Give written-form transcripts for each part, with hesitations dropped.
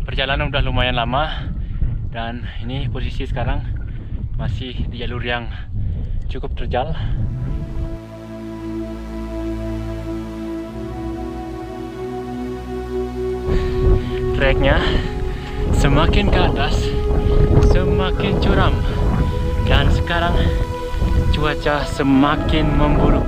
Perjalanan udah lumayan lama dan ini posisi sekarang masih di jalur yang cukup terjal. Treknya semakin ke atas semakin curam dan sekarang cuaca semakin memburuk.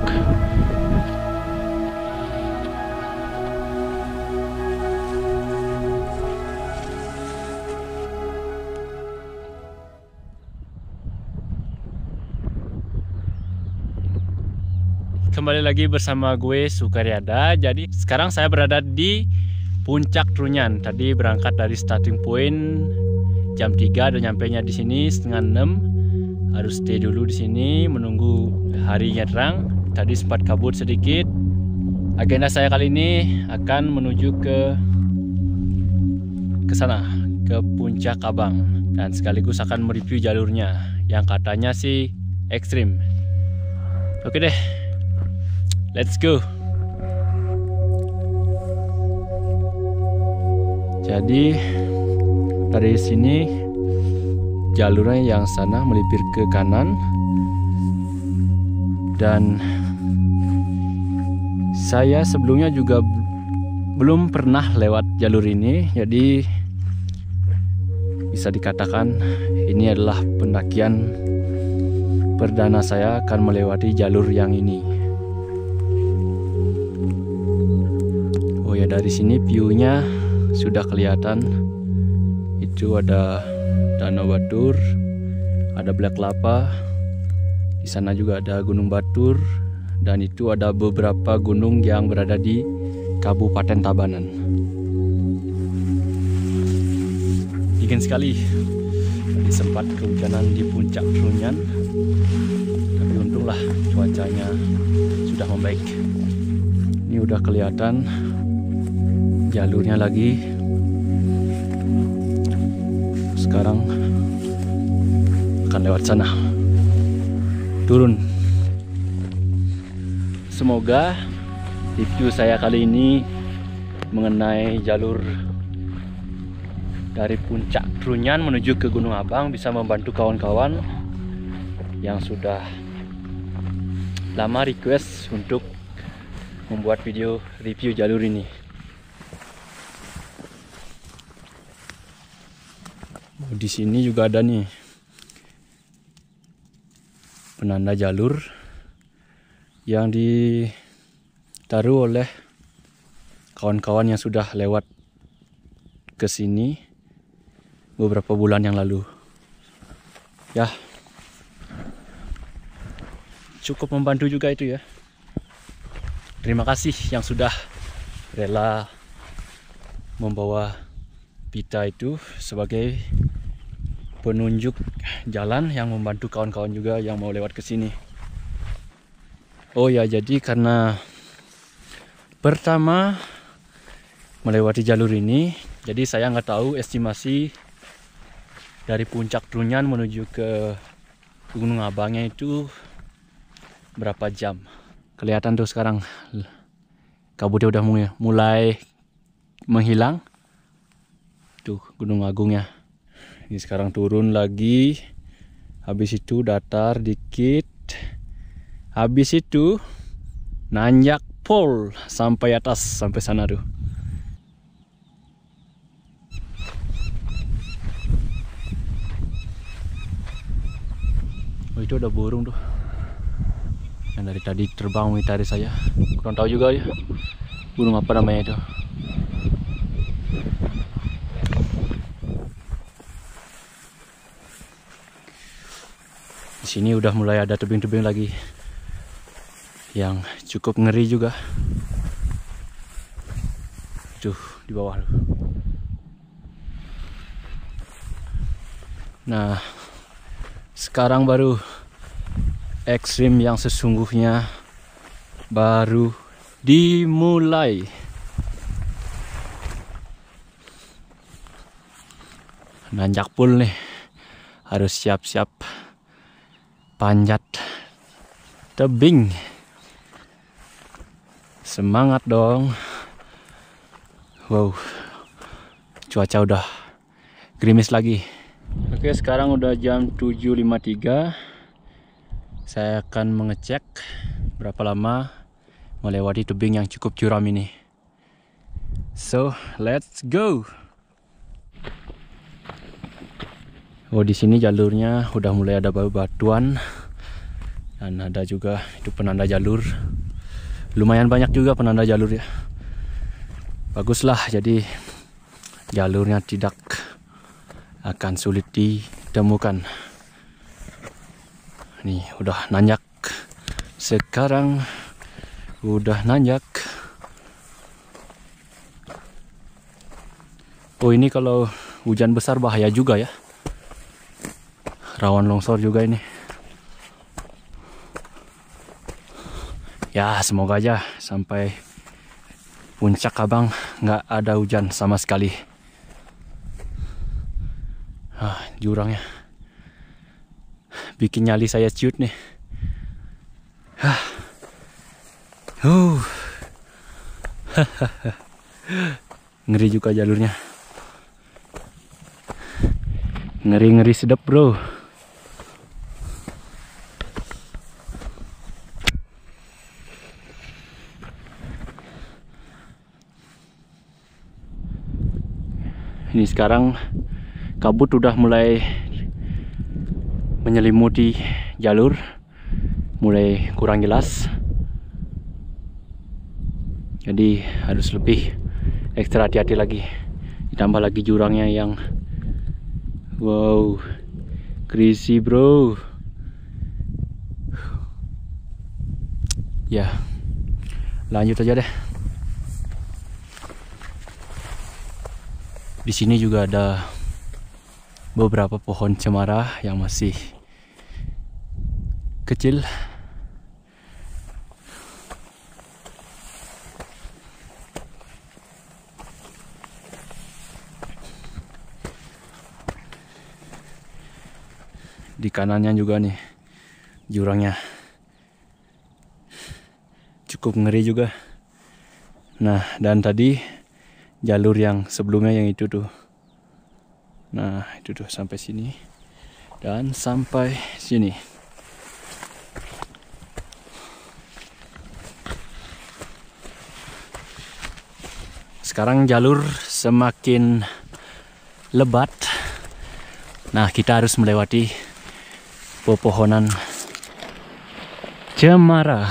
Kembali lagi bersama gue Sukaryada. Jadi sekarang saya berada di Puncak Trunyan. Tadi berangkat dari starting point jam 3 dan nyampainya di sini setengah 6. Harus stay dulu di sini menunggu harinya terang. Tadi sempat kabut sedikit. Agenda saya kali ini akan menuju ke sana, ke Puncak Abang, dan sekaligus akan mereview jalurnya yang katanya sih ekstrim. Oke deh. Let's go. Jadi dari sini jalurnya yang sana melipir ke kanan, dan saya sebelumnya juga belum pernah lewat jalur ini. Jadi bisa dikatakan ini adalah pendakian perdana saya akan melewati jalur yang ini. Oh ya, dari sini view-nya sudah kelihatan. Itu ada Danau Batur, ada Black Lapa, di sana juga ada Gunung Batur, dan itu ada beberapa gunung yang berada di Kabupaten Tabanan. Dingin sekali. Tadi sempat kehujanan di Puncak Trunyan, tapi untunglah cuacanya sudah membaik. Ini udah kelihatan jalurnya lagi. Sekarang akan lewat sana, turun. Semoga review saya kali ini mengenai jalur dari Puncak Trunyan menuju ke Gunung Abang bisa membantu kawan-kawan yang sudah lama request untuk membuat video review jalur ini. Di sini juga ada nih penanda jalur yang ditaruh oleh kawan-kawan yang sudah lewat ke sini beberapa bulan yang lalu. Ya, cukup membantu juga itu ya. Terima kasih yang sudah rela membawa pita itu sebagai penunjuk jalan yang membantu kawan-kawan juga yang mau lewat ke sini. Oh ya, jadi karena pertama melewati jalur ini, jadi saya nggak tahu estimasi dari Puncak Trunyan menuju ke Gunung Abangnya itu berapa jam. Kelihatan tuh sekarang kabutnya udah mulai menghilang. Tuh Gunung Agungnya. Ini sekarang turun lagi. Habis itu datar dikit. Habis itu nanjak pol sampai atas, sampai sana tuh. Oh, itu ada burung tuh yang dari tadi terbang mengitari saya. Kurang tahu juga ya burung apa namanya itu. Di sini udah mulai ada tebing-tebing lagi yang cukup ngeri juga. Tuh di bawah. Nah, sekarang baru ekstrim yang sesungguhnya baru dimulai. Nanjak pul nih, harus siap-siap panjat tebing. Semangat dong. Wow, cuaca udah gerimis lagi. Oke, sekarang udah jam 7.53. Saya akan mengecek berapa lama melewati tebing yang cukup curam ini. So, let's go. Oh, di sini jalurnya udah mulai ada batuan dan ada juga itu penanda jalur. Lumayan banyak juga penanda jalur ya. Baguslah, jadi jalurnya tidak akan sulit ditemukan. Nih, udah nanjak. Sekarang udah nanjak. Oh, ini kalau hujan besar bahaya juga ya. Rawan longsor juga ini. Ya, semoga aja sampai puncak Abang nggak ada hujan sama sekali. Jurangnya bikin nyali saya ciut nih. Ngeri juga jalurnya. Ngeri-ngeri sedap, bro. Ini sekarang kabut udah mulai menyelimuti jalur, mulai kurang jelas. Jadi harus lebih ekstra hati-hati lagi. Ditambah lagi jurangnya yang wow, crazy, bro. Ya, lanjut aja deh. Di sini juga ada beberapa pohon cemara yang masih kecil. Di kanannya juga nih jurangnya cukup ngeri juga. Nah, dan tadi jalur yang sebelumnya yang itu tuh. Nah, itu tuh sampai sini dan sampai sini. Sekarang jalur semakin lebat. Nah, kita harus melewati pepohonan cemara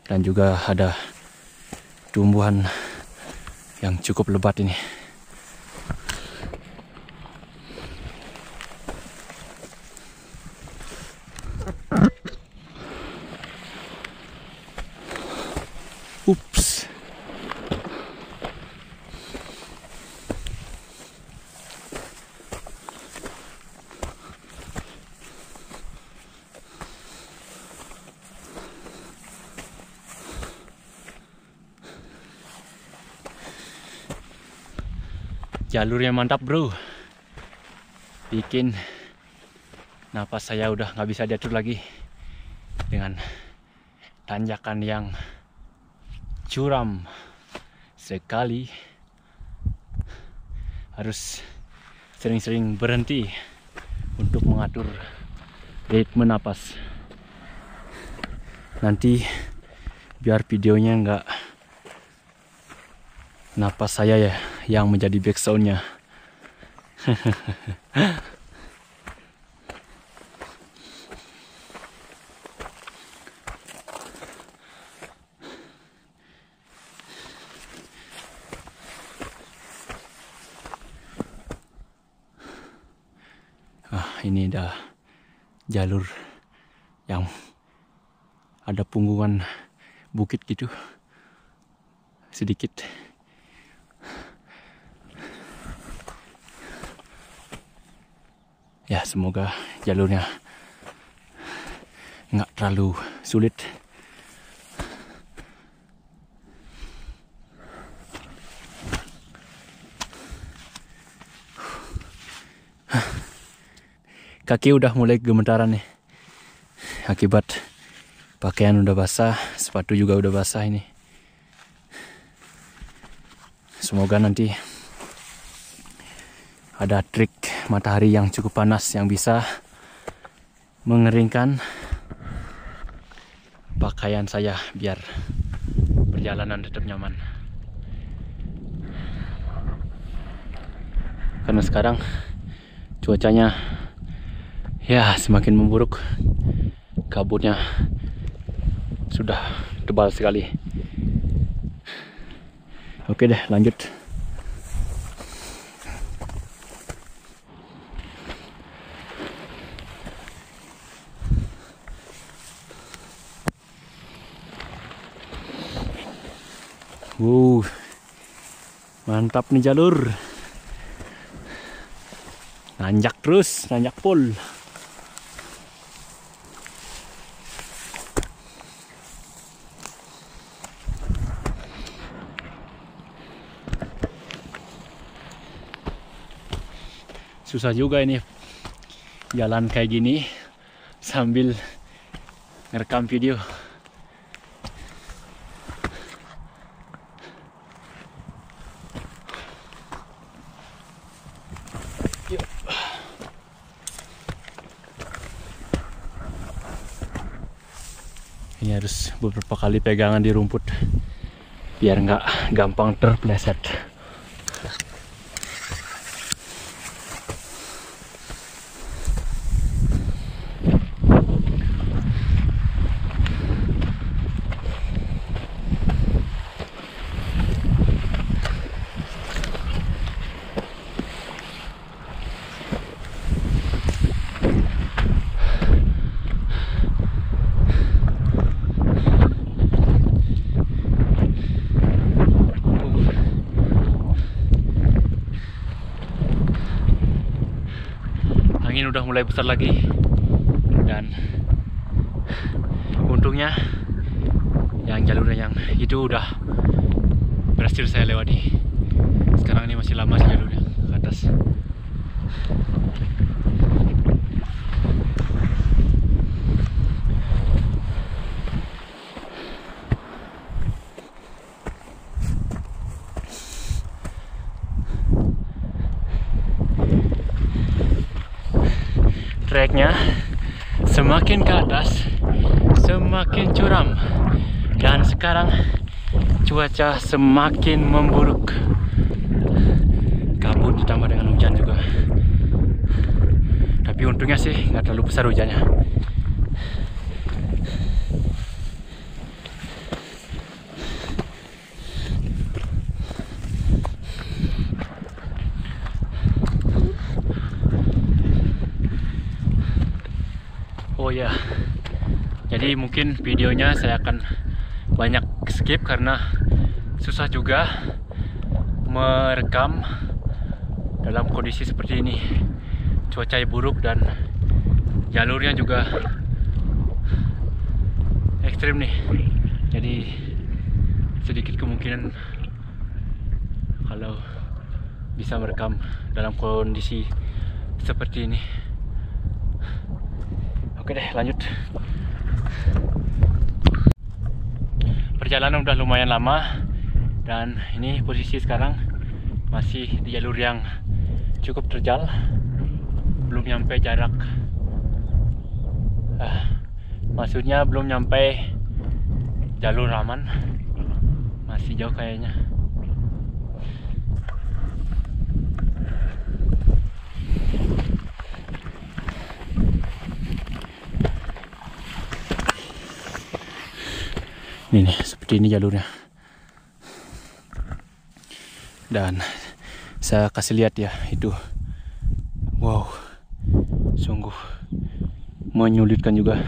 dan juga ada tumbuhan yang cukup lebat ini. Ups. Jalurnya mantap, bro. Bikin napas saya udah nggak bisa diatur lagi dengan tanjakan yang curam sekali. Harus sering-sering berhenti untuk mengatur ritme napas. Nanti biar videonya nggak napas saya ya yang menjadi backsoundnya. Ini dah jalur yang ada punggungan bukit gitu sedikit. Ya, semoga jalurnya nggak terlalu sulit. Kaki udah mulai gemetaran nih. Akibat pakaian udah basah, sepatu juga udah basah ini. Semoga nanti ada trik matahari yang cukup panas yang bisa mengeringkan pakaian saya biar perjalanan tetap nyaman. Karena sekarang cuacanya ya semakin memburuk, kabutnya sudah tebal sekali. Oke deh, lanjut. Mantap nih jalur. Nanjak terus, nanjak full. Susah juga ini jalan kayak gini sambil ngerekam video. Ini harus beberapa kali pegangan di rumput biar nggak gampang terpleset. Angin udah mulai besar lagi dan untungnya yang jalurnya yang itu udah berhasil saya lewati. Sekarang ini masih lama sih jalurnya ke atas. Treknya semakin ke atas semakin curam dan sekarang cuaca semakin memburuk, kabut ditambah dengan hujan juga, tapi untungnya sih nggak terlalu besar hujannya. Oh ya, jadi mungkin videonya saya akan banyak skip karena susah juga merekam dalam kondisi seperti ini. Cuaca buruk dan jalurnya juga ekstrim nih. Jadi sedikit kemungkinan kalau bisa merekam dalam kondisi seperti ini. Oke deh, lanjut. Perjalanan udah lumayan lama dan ini posisi sekarang masih di jalur yang cukup terjal, belum nyampe jarak, maksudnya belum nyampe jalur aman, masih jauh kayaknya. Ini nih, seperti ini jalurnya. Dan saya kasih lihat ya, itu wow, sungguh menyulitkan juga.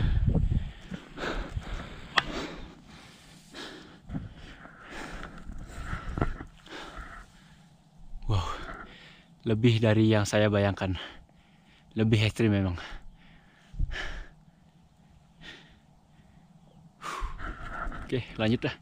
Wow, lebih dari yang saya bayangkan, lebih ekstrim memang. Oke, lanjut dah.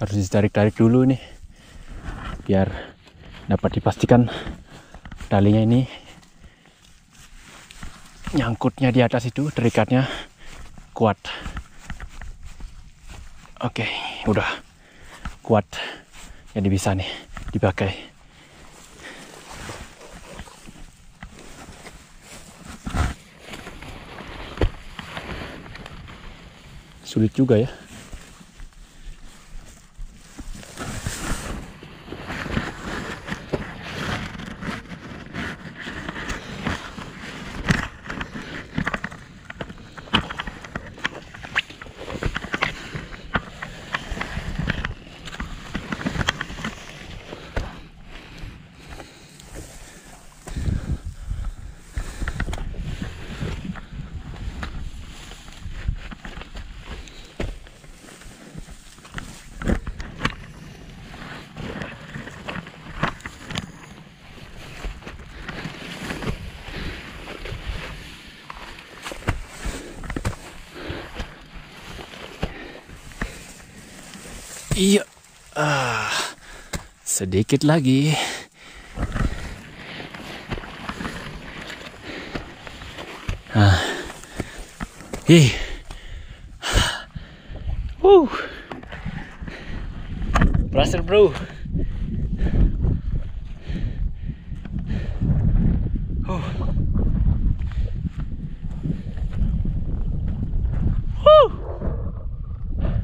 harus ditarik-tarik dulu nih biar dapat dipastikan talinya ini nyangkutnya di atas itu, terikatnya kuat. Oke, udah kuat, jadi bisa nih dipakai. Sulit juga ya. Iya, sedikit lagi. Ih, berhasil bro.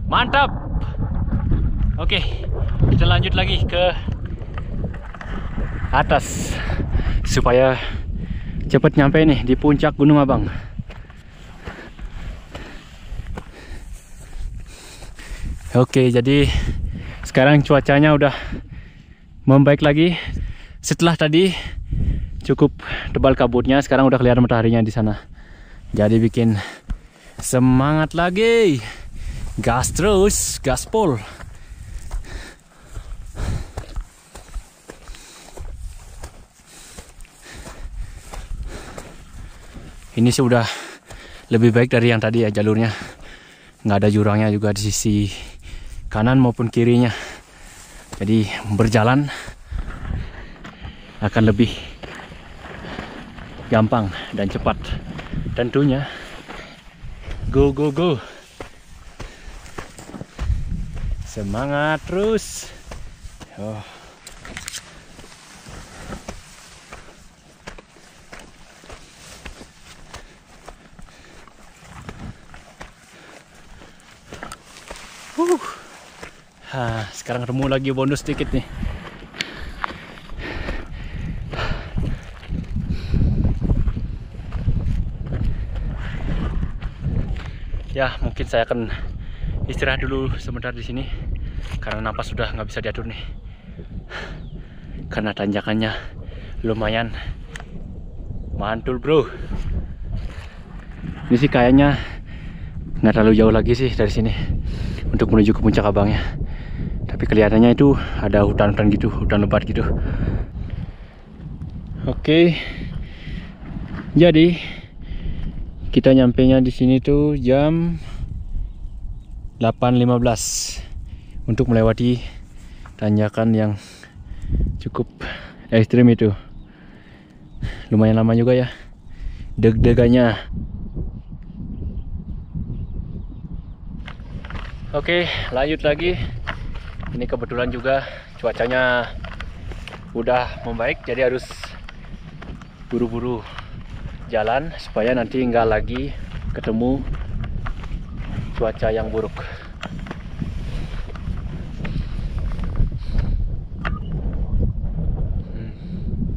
Mantap. Oke, kita lanjut lagi ke atas supaya cepat nyampe nih di puncak Gunung Abang. Oke, jadi sekarang cuacanya udah membaik lagi. Setelah tadi cukup tebal kabutnya, sekarang udah kelihatan mataharinya di sana. Jadi bikin semangat lagi. Gas terus, gaspol. Ini sudah lebih baik dari yang tadi ya jalurnya. Nggak ada jurangnya juga di sisi kanan maupun kirinya. Jadi berjalan akan lebih gampang dan cepat. Tentunya. Go, go, go. Semangat terus. Oh. Sekarang ketemu lagi bonus sedikit nih. Ya, mungkin saya akan istirahat dulu sebentar di sini karena napas sudah nggak bisa diatur nih. Karena tanjakannya lumayan mantul bro. Ini sih kayaknya nggak terlalu jauh lagi sih dari sini untuk menuju ke puncak Abangnya. Tapi kelihatannya itu ada hutan-hutan gitu, hutan lebat gitu. Oke. Jadi kita nyampenya di sini tuh jam 8.15 untuk melewati tanjakan yang cukup ekstrim itu. Lumayan lama juga ya deg-degannya. Oke, lanjut lagi. Ini kebetulan juga cuacanya udah membaik, jadi harus buru-buru jalan supaya nanti nggak lagi ketemu cuaca yang buruk.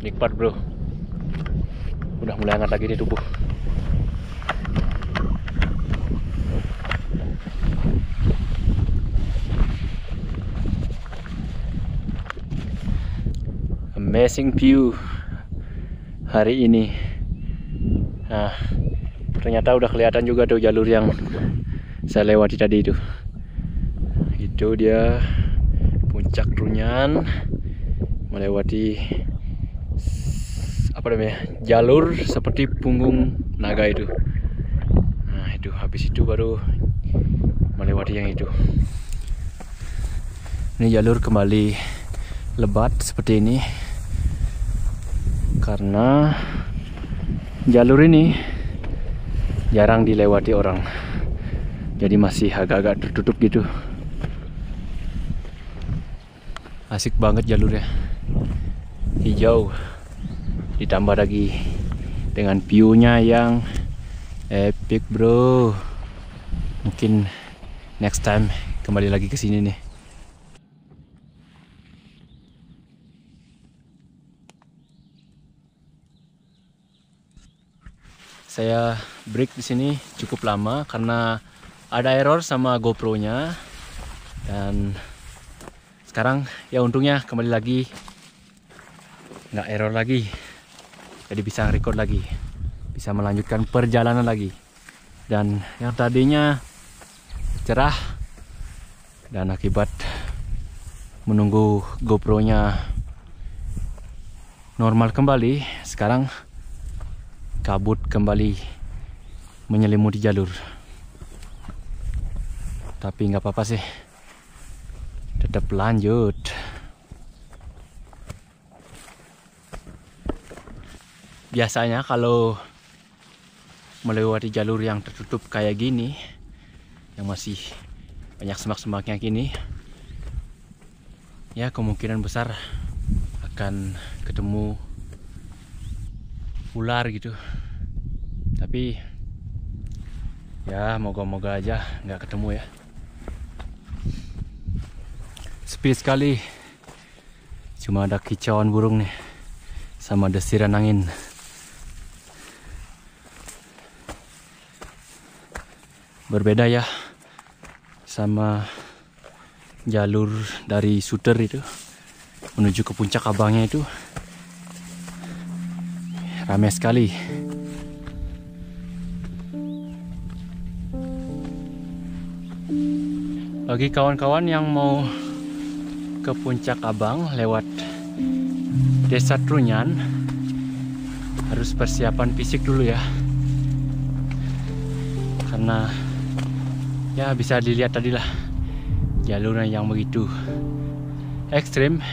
Nikmat bro, udah mulai hangat lagi di tubuh. Amazing view hari ini. Nah, ternyata udah kelihatan juga tuh jalur yang saya lewati tadi itu. Itu dia puncak Trunyan, melewati apa namanya, jalur seperti punggung naga itu. Nah itu habis itu baru melewati yang itu. Ini jalur kembali lebat seperti ini karena jalur ini jarang dilewati orang, jadi masih agak-agak tertutup gitu. Asik banget jalurnya, hijau, ditambah lagi dengan view-nya yang epic bro. Mungkin next time kembali lagi ke sini nih. Saya break di sini cukup lama karena ada error sama GoPro-nya, dan sekarang ya untungnya kembali lagi nggak error lagi, jadi bisa record lagi, bisa melanjutkan perjalanan lagi. Dan yang tadinya cerah, dan akibat menunggu GoPro-nya normal kembali, sekarang kabut kembali menyelimuti jalur. Tapi nggak apa-apa sih, tetap lanjut. Biasanya kalau melewati jalur yang tertutup kayak gini, yang masih banyak semak-semaknya gini, ya kemungkinan besar akan ketemu ular gitu. Tapi ya moga-moga aja nggak ketemu ya. Sepi sekali, cuma ada kicauan burung nih sama desiran angin. Berbeda ya sama jalur dari Suter itu menuju ke puncak abangnya itu. Ramai sekali. Bagi kawan-kawan yang mau ke puncak Abang lewat Desa Trunyan, harus persiapan fisik dulu ya. Karena ya bisa dilihat tadi lah, jalurnya yang begitu ekstrim,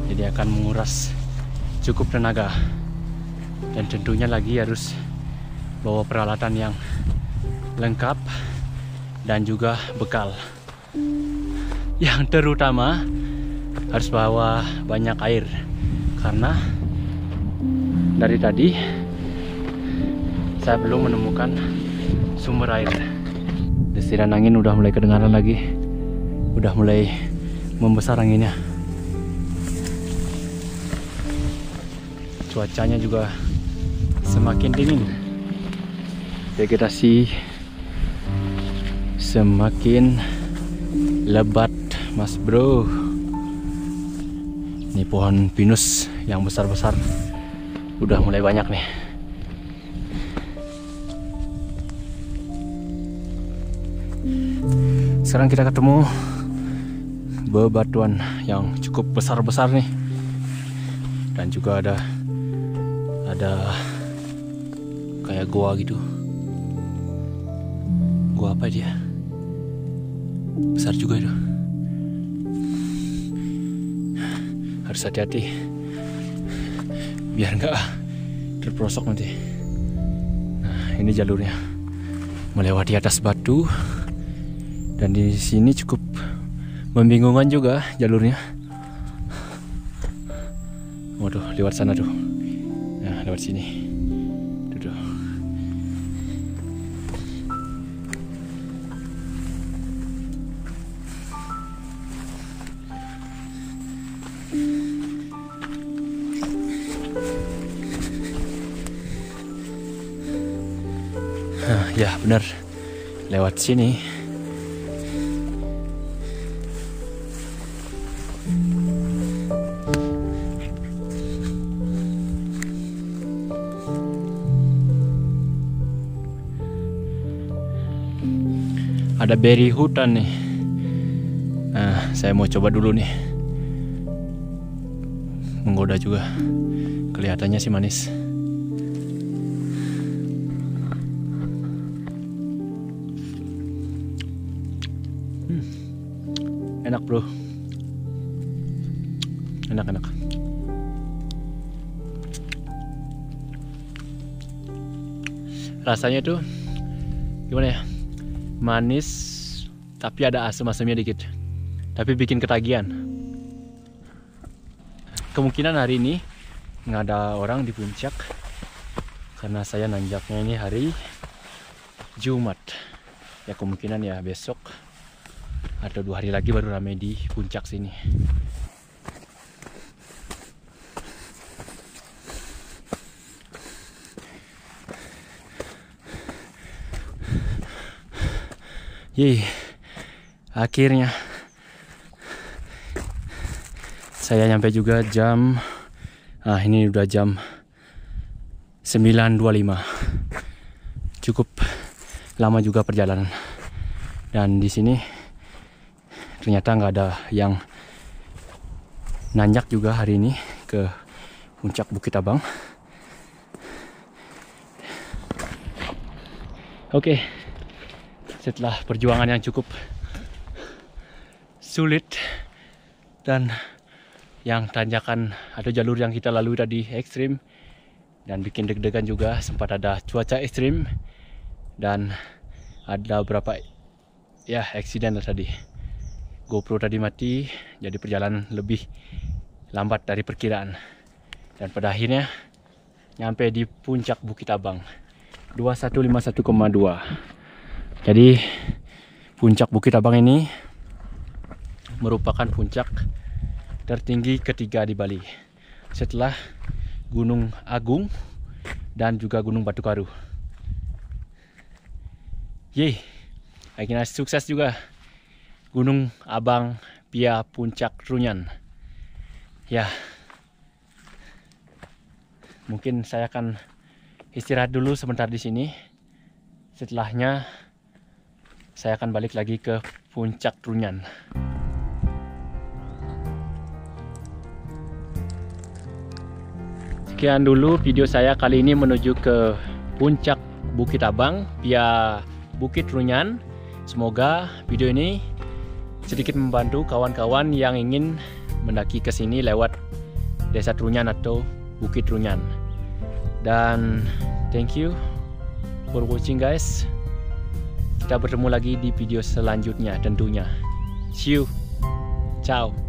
jadi akan menguras cukup tenaga, dan tentunya lagi harus bawa peralatan yang lengkap dan juga bekal. Yang terutama harus bawa banyak air, karena dari tadi saya belum menemukan sumber air. Desiran angin udah mulai kedengaran lagi, udah mulai membesar anginnya. Cuacanya juga semakin dingin, vegetasi semakin lebat mas bro. Ini pohon pinus yang besar-besar udah mulai banyak nih. Sekarang kita ketemu bebatuan yang cukup besar-besar nih, dan juga ada kayak goa gitu. Goa apa dia? Besar juga itu. Harus hati-hati biar nggak terperosok nanti. Nah, ini jalurnya melewati atas batu, dan di sini cukup membingungkan juga jalurnya. Waduh, lewat sana tuh. Nah, lewat sini. Tuh. Nah, ya benar, lewat sini. Ada beri hutan nih. Nah, saya mau coba dulu nih. Menggoda juga. Kelihatannya sih manis. bro. Enak. Rasanya tuh gimana ya? Manis, tapi ada asam-asamnya dikit. Tapi bikin ketagihan. Kemungkinan hari ini nggak ada orang di puncak karena saya nanjaknya ini hari Jumat. Ya kemungkinan ya besok atau 2 hari lagi baru ramai di puncak sini. Yeay, akhirnya saya nyampe juga jam, ini udah jam 9.25. Cukup lama juga perjalanan. Dan di sini ternyata nggak ada yang nanjak juga hari ini ke puncak Bukit Abang. Oke. Setelah perjuangan yang cukup sulit dan yang tanjakan atau jalur yang kita lalui tadi ekstrim dan bikin deg-degan juga, sempat ada cuaca ekstrim dan ada beberapa ya eksiden tadi. GoPro tadi mati, jadi perjalanan lebih lambat dari perkiraan. Dan pada akhirnya nyampe di puncak Bukit Abang 2151,2. Jadi puncak Bukit Abang ini merupakan puncak tertinggi ketiga di Bali setelah Gunung Agung dan juga Gunung Batu Karu. Yeay, akhirnya sukses juga Gunung Abang via Puncak Trunyan. Ya, mungkin saya akan istirahat dulu sebentar di sini. Setelahnya saya akan balik lagi ke Puncak Trunyan. Sekian dulu video saya kali ini menuju ke Puncak Bukit Abang via Bukit Trunyan. Semoga video ini sedikit membantu kawan-kawan yang ingin mendaki ke sini lewat Desa Trunyan atau Bukit Trunyan. Dan thank you for watching guys. Kita bertemu lagi di video selanjutnya tentunya. See you. Ciao.